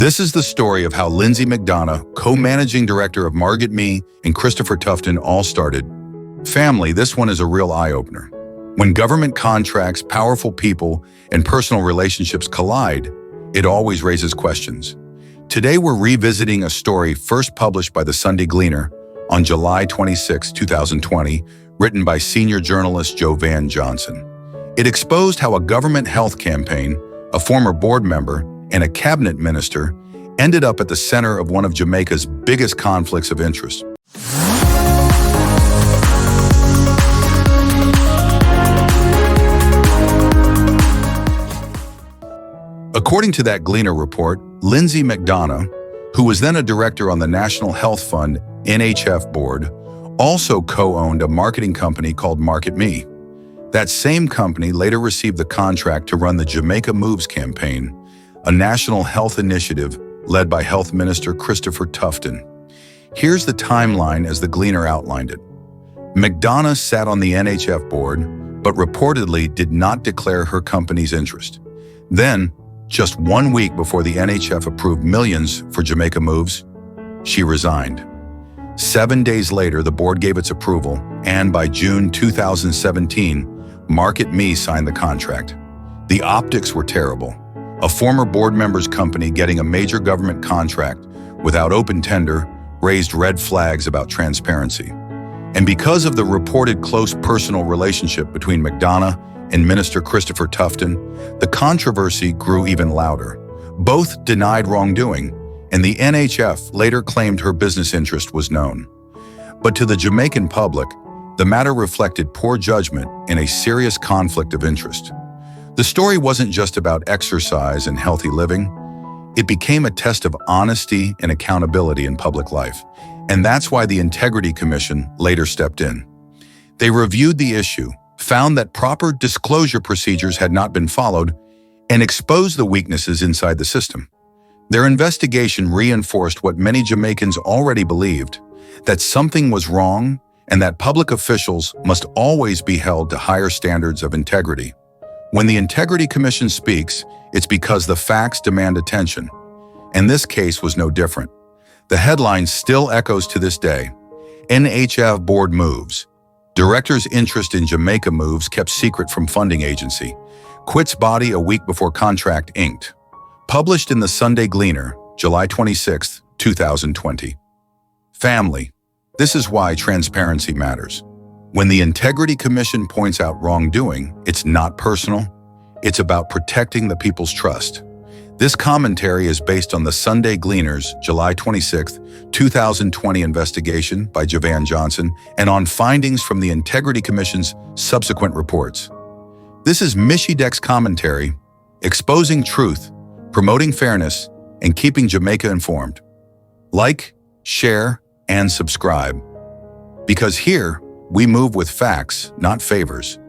This is the story of how Lyndsey McDonnough, co-managing director of MarketMe, and Christopher Tufton all started. Family, this one is a real eye-opener. When government contracts, powerful people, and personal relationships collide, it always raises questions. Today we're revisiting a story first published by the Sunday Gleaner on July 26, 2020, written by senior journalist Jovan Johnson. It exposed how a government health campaign, a former board member, and a cabinet minister ended up at the center of one of Jamaica's biggest conflicts of interest. According to that Gleaner report, Lyndsey McDonnough, who was then a director on the National Health Fund NHF board, also co-owned a marketing company called MarketMe. That same company later received the contract to run the Jamaica Moves campaign, a national health initiative led by Health Minister Christopher Tufton. Here's the timeline as the Gleaner outlined it. McDonnough sat on the NHF board, but reportedly did not declare her company's interest. Then, just 1 week before the NHF approved millions for Jamaica Moves, she resigned. 7 days later, the board gave its approval, and by June 2017, MarketMe signed the contract. The optics were terrible. A former board member's company getting a major government contract without open tender raised red flags about transparency. And because of the reported close personal relationship between McDonnough and Minister Christopher Tufton, the controversy grew even louder. Both denied wrongdoing, and the NHF later claimed her business interest was known. But to the Jamaican public, the matter reflected poor judgment and a serious conflict of interest. The story wasn't just about exercise and healthy living. It became a test of honesty and accountability in public life. And that's why the Integrity Commission later stepped in. They reviewed the issue, found that proper disclosure procedures had not been followed, and exposed the weaknesses inside the system. Their investigation reinforced what many Jamaicans already believed, that something was wrong and that public officials must always be held to higher standards of integrity. When the Integrity Commission speaks, it's because the facts demand attention. And this case was no different. The headline still echoes to this day. NHF board moves. Director's interest in Jamaica Moves kept secret from funding agency. Quits body a week before contract inked. Published in the Sunday Gleaner, July 26, 2020. Family, this is why transparency matters. When the Integrity Commission points out wrongdoing, it's not personal. It's about protecting the people's trust. This commentary is based on the Sunday Gleaner's July 26, 2020 investigation by Jovan Johnson and on findings from the Integrity Commission's subsequent reports. This is Michy Dex Commentary, exposing truth, promoting fairness, and keeping Jamaica informed. Like, share, and subscribe. Because here, we move with facts, not favors.